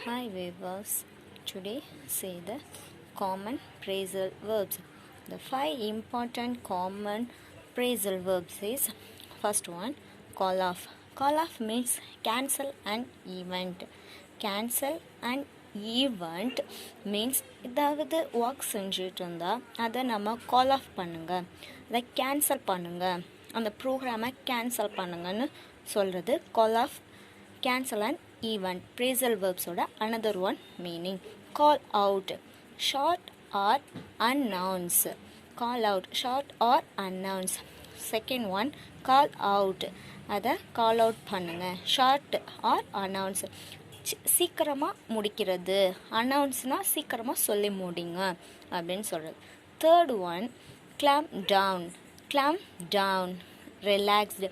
Hi viewers, today say the common phrasal verbs. The five important common phrasal verbs is first one call off. Call off means cancel an event. Cancel an event means ஏதாவது work செஞ்சுட்டு இருந்தால் அதை நம்ம கால் of பண்ணுங்க, அதை cancel பண்ணுங்க, அந்த ப்ரோக்ராமை கேன்சல் பண்ணுங்கன்னு சொல்கிறது கால் of. Cancel an event. Phrasal verbs oda another one meaning. Call out, short or announce. Call out, short or announce. Second one call out, அதை call out பண்ணுங்க. Short or announce, சீக்கிரமாக முடிக்கிறது. அனௌன்ஸ்னால் சீக்கிரமாக சொல்லி முடிங்க அப்படின்னு சொல்கிறது. Third one clamp down. Clamp down, relaxed.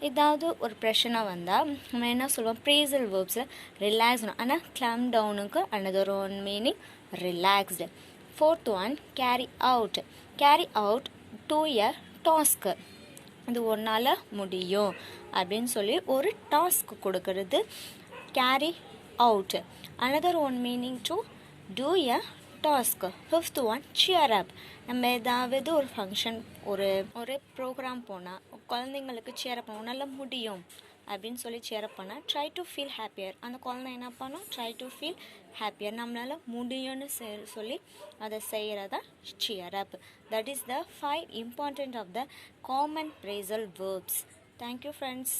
ஏதாவது ஒரு பிரச்சனை வந்தால் நம்ம என்ன சொல்லுவோம், ப்ரேசல் வேர்ப்ஸில் ரிலாக்ஸ்னு. ஆனால் கிளாம் டவுனுக்கு another one meaning relaxed. Fourth one carry out. Carry out to a task, இது ஒரு நாள் முடியும் அப்படின்னு சொல்லி ஒரு டாஸ்க் கொடுக்கறது carry out. Another one meaning to do a task. Fifth one cheer up. நம்ம ஏதாவது ஒரு ஃபங்க்ஷன் ஒரு ப்ரோக்ராம் போனால் குழந்தைங்களுக்கு சேர் அப் பண்ணுவோம், நல்லா முடியும் அப்படின்னு சொல்லி சேர் அப் பண்ணால் ட்ரை டு ஃபீல் ஹாப்பியர். அந்த குழந்தை என்ன பண்ணும், ட்ரை டு ஃபீல் ஹாப்பியர், நம்மளால் முடியும்னு சொல்லி அதை செய்கிறதா shear up. That is the 5 important of the common phrasal verbs. Thank you friends.